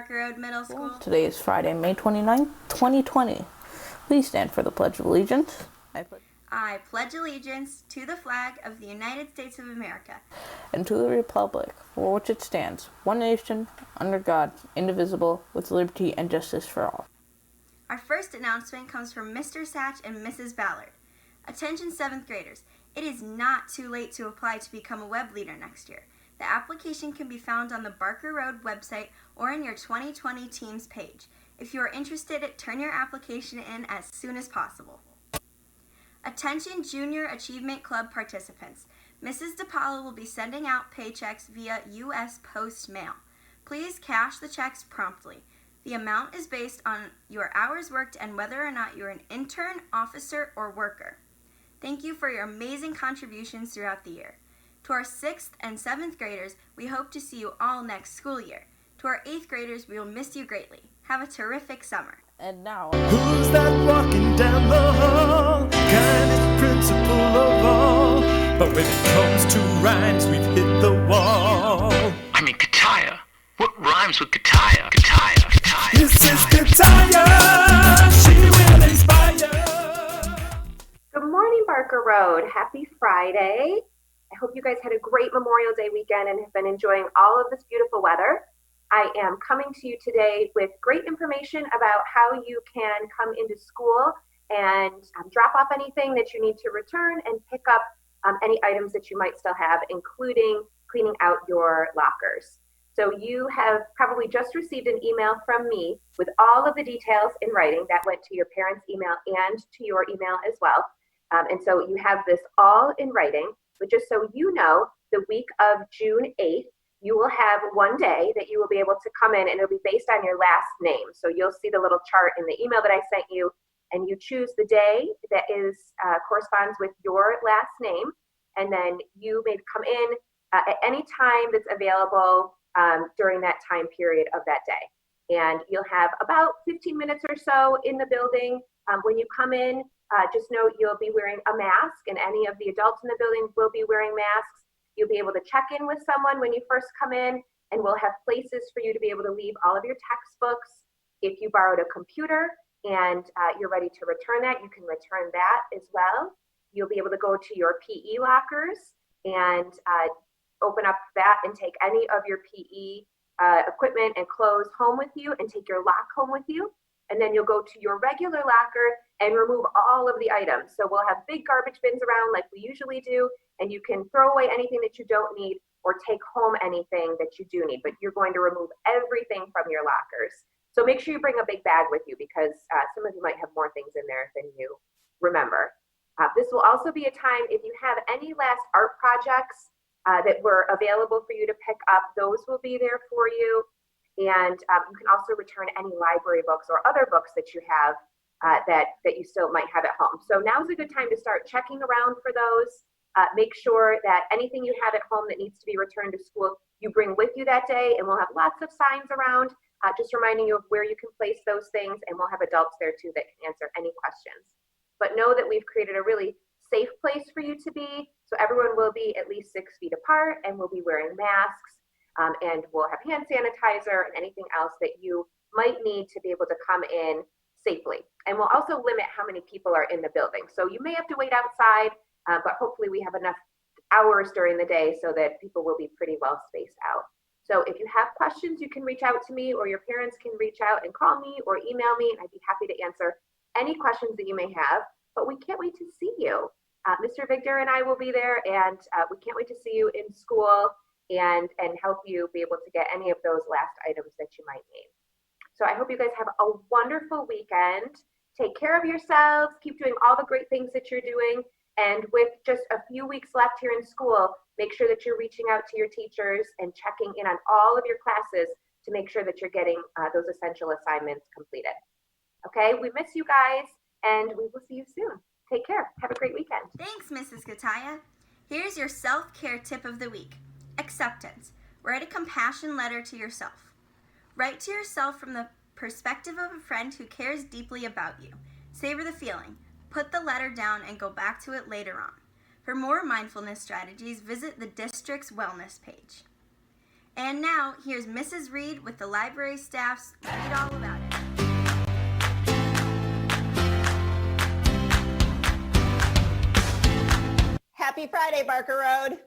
Barker Road Middle School. Today is Friday, May 29th, 2020. Please stand for the Pledge of Allegiance. I pledge allegiance to the flag of the United States of America and to the republic for which it stands, one nation, under God, indivisible, with liberty and justice for all. Our first announcement comes from Mr. Satch and Mrs. Ballard. Attention 7th graders, it is not too late to apply to become a web leader next year. The application can be found on the Barker Road website or in your 2020 Teams page. If you are interested, turn your application in as soon as possible. Attention Junior Achievement Club participants. Mrs. DePaula will be sending out paychecks via U.S. Post Mail. Please cash the checks promptly. The amount is based on your hours worked and whether or not you're an intern, officer, or worker. Thank you for your amazing contributions throughout the year. To our 6th and 7th graders, we hope to see you all next school year. To our 8th graders, we will miss you greatly. Have a terrific summer. And now, who's that walking down the hall? Kindest principal of all. But when it comes to rhymes, we've hit the wall. I mean, Kataya. What rhymes with Kataya? Kataya, Kataya. This is Kataya. She will inspire. Good morning, Barker Road. Happy Friday. I hope you guys had a great Memorial Day weekend and have been enjoying all of this beautiful weather. I am coming to you today with great information about how you can come into school and drop off anything that you need to return and pick up any items that you might still have, including cleaning out your lockers. So you have probably just received an email from me with all of the details in writing that went to your parents' email and to your email as well. And so you have this all in writing, but just so you know, the week of June 8th, you will have one day that you will be able to come in and it'll be based on your last name. So you'll see the little chart in the email that I sent you and you choose the day that corresponds with your last name. And then you may come in at any time that's available during that time period of that day. And you'll have about 15 minutes or so in the building. When you come in, just note you'll be wearing a mask and any of the adults in the building will be wearing masks. You'll be able to check in with someone when you first come in, and we'll have places for you to be able to leave all of your textbooks. If you borrowed a computer and you're ready to return that, you can return that as well. You'll be able to go to your PE lockers and open up that and take any of your PE equipment and clothes home with you and take your lock home with you. And then you'll go to your regular locker and remove all of the items. So we'll have big garbage bins around like we usually do, and you can throw away anything that you don't need or take home anything that you do need, but you're going to remove everything from your lockers. So make sure you bring a big bag with you because some of you might have more things in there than you remember. This will also be a time, if you have any last art projects that were available for you to pick up, those will be there for you. And you can also return any library books or other books that you have that you still might have at home. So now's a good time to start checking around for those. Make sure that anything you have at home that needs to be returned to school, you bring with you that day, and we'll have lots of signs around, just reminding you of where you can place those things, and we'll have adults there too that can answer any questions. But know that we've created a really safe place for you to be, so everyone will be at least 6 feet apart, and we'll be wearing masks. And we'll have hand sanitizer and anything else that you might need to be able to come in safely. And we'll also limit how many people are in the building. So you may have to wait outside, but hopefully we have enough hours during the day so that people will be pretty well spaced out. So if you have questions, you can reach out to me, or your parents can reach out and call me or email me, and I'd be happy to answer any questions that you may have. But we can't wait to see you. Mr. Victor and I will be there, and we can't wait to see you in school and help you be able to get any of those last items that you might need. So I hope you guys have a wonderful weekend. Take care of yourselves. Keep doing all the great things that you're doing. And with just a few weeks left here in school, make sure that you're reaching out to your teachers and checking in on all of your classes to make sure that you're getting those essential assignments completed. Okay, we miss you guys, and we will see you soon. Take care. Have a great weekend. Thanks, Mrs. Kataya. Here's your self-care tip of the week. Acceptance. Write a compassion letter to yourself. Write to yourself from the perspective of a friend who cares deeply about you. Savor the feeling. Put the letter down and go back to it later on. For more mindfulness strategies, visit the district's wellness page. And now, here's Mrs. Reed with the library staff's Read All About It. Happy Friday, Barker Road.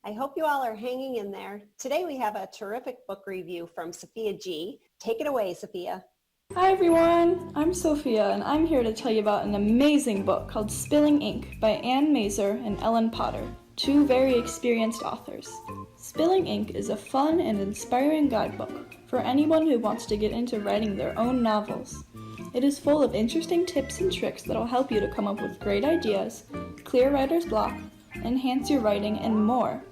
I hope you all are hanging in there. Today we have a terrific book review from Sophia G. Take it away, Sophia. Hi everyone, I'm Sophia and I'm here to tell you about an amazing book called Spilling Ink by Anne Mazur and Ellen Potter, two very experienced authors. Spilling Ink is a fun and inspiring guidebook for anyone who wants to get into writing their own novels. It is full of interesting tips and tricks that will help you to come up with great ideas, clear writer's block, enhance your writing, and more.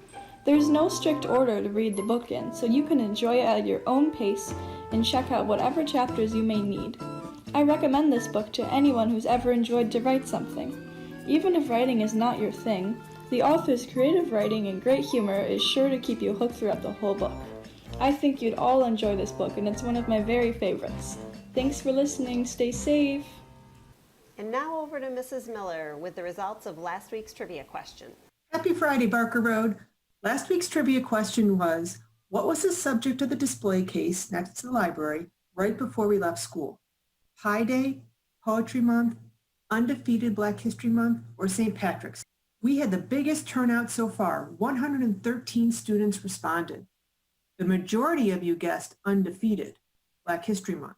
There's no strict order to read the book in, so you can enjoy it at your own pace and check out whatever chapters you may need. I recommend this book to anyone who's ever enjoyed to write something. Even if writing is not your thing, the author's creative writing and great humor is sure to keep you hooked throughout the whole book. I think you'd all enjoy this book, and it's one of my very favorites. Thanks for listening. Stay safe. And now over to Mrs. Miller with the results of last week's trivia question. Happy Friday, Barker Road. Last week's trivia question was, what was the subject of the display case next to the library right before we left school? Pi Day, Poetry Month, Undefeated Black History Month, or St. Patrick's? We had the biggest turnout so far. 113 students responded. The majority of you guessed Undefeated Black History Month.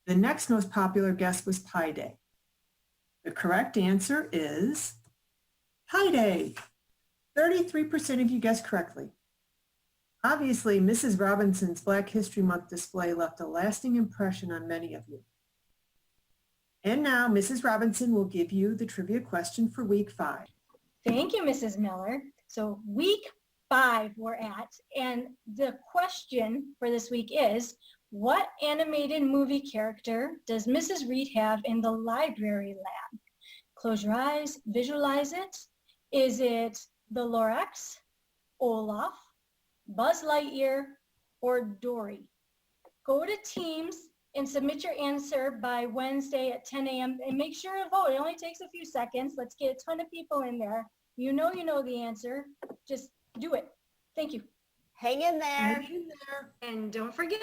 The next most popular guess was Pi Day. The correct answer is Pi Day. 33% of you guessed correctly. Obviously, Mrs. Robinson's Black History Month display left a lasting impression on many of you. And now, Mrs. Robinson will give you the trivia question for week 5. Thank you, Mrs. Miller. So week 5 we're at, and the question for this week is, what animated movie character does Mrs. Reed have in the library lab? Close your eyes, visualize it. Is it the Lorax, Olaf, Buzz Lightyear, or Dory? Go to Teams and submit your answer by Wednesday at 10 a.m. and make sure to vote. It only takes a few seconds. Let's get a ton of people in there. You know the answer. Just do it. Thank you. Hang in there. Hang in there. And don't forget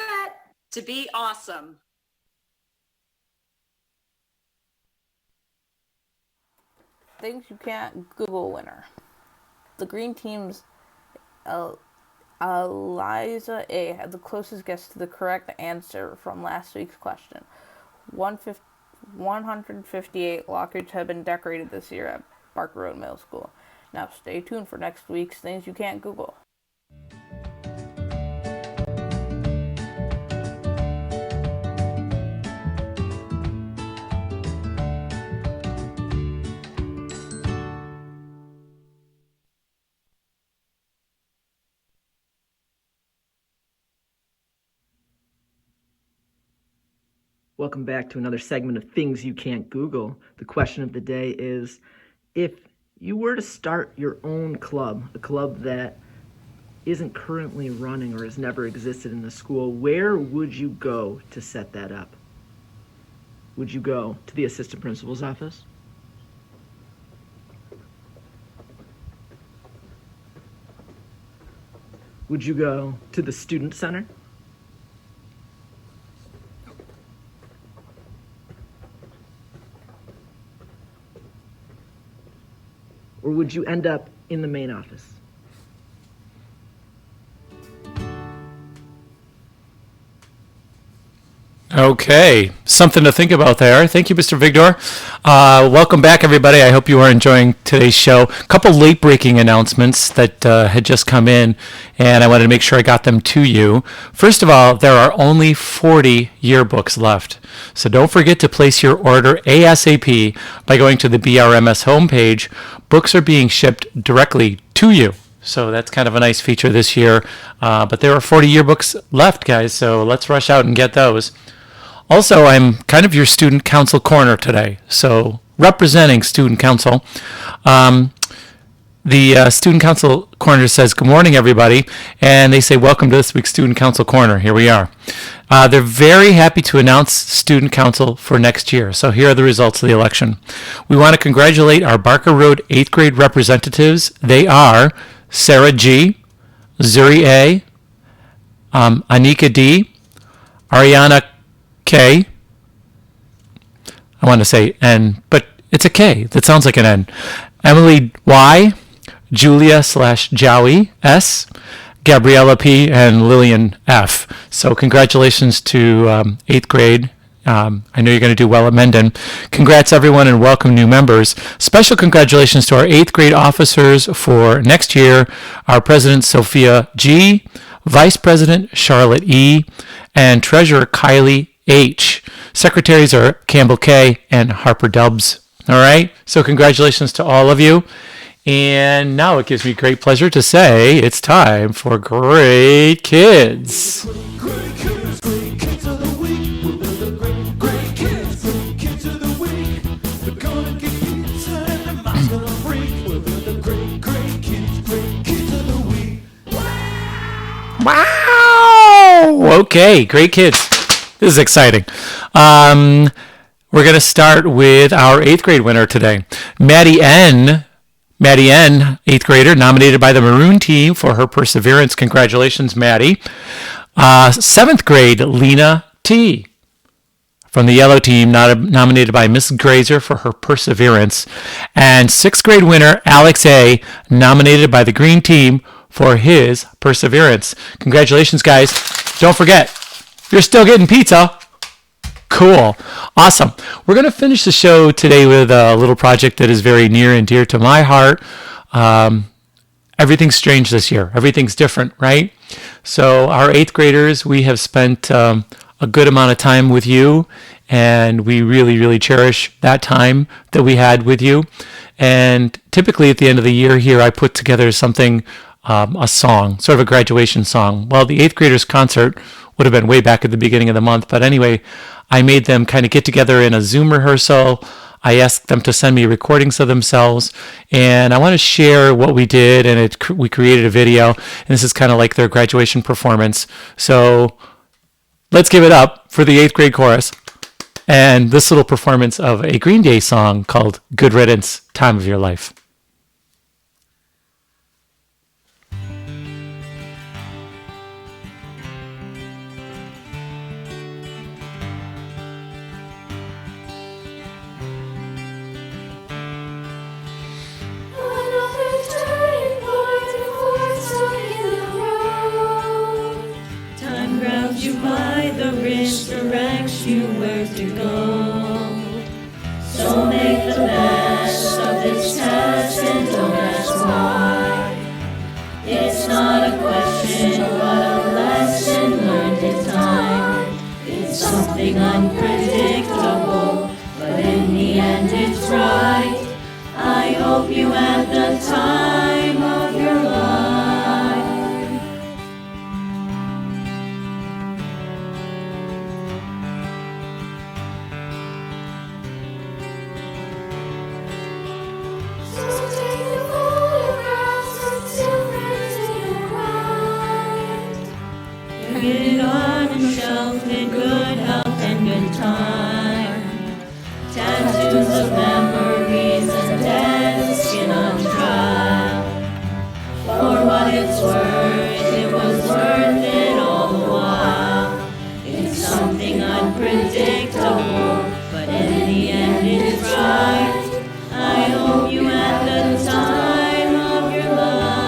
to be awesome. Things you can't Google winner. The green team's Eliza A. had the closest guess to the correct answer from last week's question. 158 lockers have been decorated this year at Barker Road Middle School. Now stay tuned for next week's Things You Can't Google. Welcome back to another segment of Things You Can't Google. The question of the day is, if you were to start your own club, a club that isn't currently running or has never existed in the school, where would you go to set that up? Would you go to the assistant principal's office? Would you go to the student center? Or would you end up in the main office? Okay, something to think about there. Thank you, Mr. Vigdor. Welcome back, everybody. I hope you are enjoying today's show. A couple late-breaking announcements that had just come in, and I wanted to make sure I got them to you. First of all, there are only 40 yearbooks left, so don't forget to place your order ASAP by going to the BRMS homepage. Books are being shipped directly to you. So that's kind of a nice feature this year. But there are 40 yearbooks left, guys, so let's rush out and get those. Also, I'm kind of your student council corner today. So representing student council, the student council corner says, good morning, everybody. And they say, welcome to this week's student council corner. Here we are. They're very happy to announce student council for next year. So here are the results of the election. We want to congratulate our Barker Road 8th grade representatives. They are Sarah G., Zuri A, Anika D, Ariana K. I want to say N, but it's a K. That sounds like an N. Emily Y, Julia/Jowie S, Gabriella P, and Lillian F. So congratulations to 8th grade. I know you're going to do well at Mendon. Congrats, everyone, and welcome new members. Special congratulations to our 8th grade officers for next year, our President Sophia G, Vice President Charlotte E, and Treasurer Kylie H. Secretaries are Campbell K and Harper Dubs. All right, so congratulations to all of you. And now it gives me great pleasure to say it's time for Great Kids. Great kids of the week. We're the great kids of the week. They're gonna get pizza and their mind's gonna freak. We're the great kids of the week. Wow! Okay, great kids. This is exciting. We're going to start with our 8th grade winner today. Maddie N, 8th grader, nominated by the Maroon team for her perseverance. Congratulations, Maddie. 7th grade, Lena T, from the yellow team, nominated by Miss Grazer for her perseverance. And 6th grade winner, Alex A, nominated by the green team for his perseverance. Congratulations, guys. Don't forget, you're still getting pizza. Cool. Awesome. We're going to finish the show today with a little project that is very near and dear to my heart. Everything's strange this year. Everything's different, right? So our 8th graders, we have spent a good amount of time with you, and we really, really cherish that time that we had with you. And typically at the end of the year here, I put together something, a song, sort of a graduation song. Well, the 8th graders concert would have been way back at the beginning of the month. But anyway, I made them kind of get together in a Zoom rehearsal. I asked them to send me recordings of themselves, and I want to share what we did, and we created a video, and this is kind of like their graduation performance. So let's give it up for the 8th grade chorus and this little performance of a Green Day song called Good Riddance, Time of Your Life. You by the wrist, directs you where to go. So make the best of this test and don't ask why. It's not a question, but a lesson learned in time. It's something unpredictable, but in the end it's right. I hope you had the time of your life. Get it on the shelf in good health and good time. Tattoos of memories and dead skin on trial. For what it's worth, it was worth it all the while. It's something unpredictable, but in the end it's right. I hope you had the time of your life.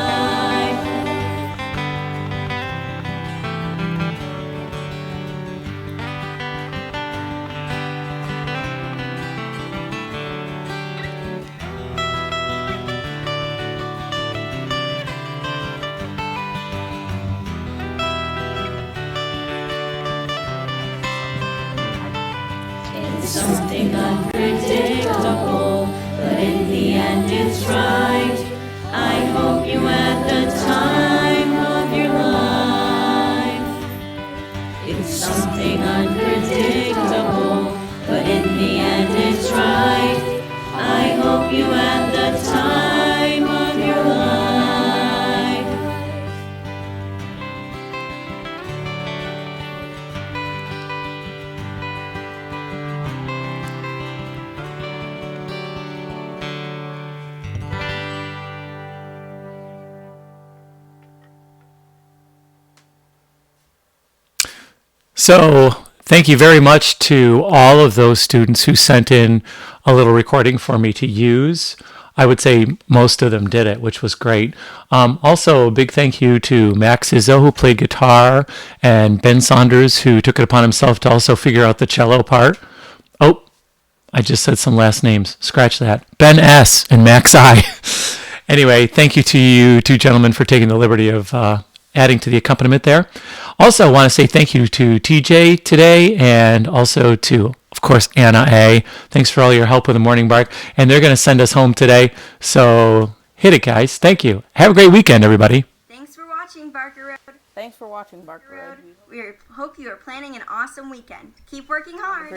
It's something unpredictable, but in the end it's right. I hope you had the time of your life. It's something unpredictable, but in the end it's right. I hope you had the time of your life. So thank you very much to all of those students who sent in a little recording for me to use. I would say most of them did it, which was great. Also, a big thank you to Max Izzo, who played guitar, and Ben Saunders, who took it upon himself to also figure out the cello part. Oh, I just said some last names. Scratch that. Ben S. and Max I. Anyway, thank you to you two gentlemen for taking the liberty of adding to the accompaniment there. Also, I want to say thank you to TJ today, and also to, of course, Anna A. Thanks for all your help with the Morning Bark. And they're going to send us home today. So hit it, guys. Thank you. Have a great weekend, everybody. Thanks for watching, Barker Road. Thanks for watching, Barker Road. We hope you are planning an awesome weekend. Keep working hard.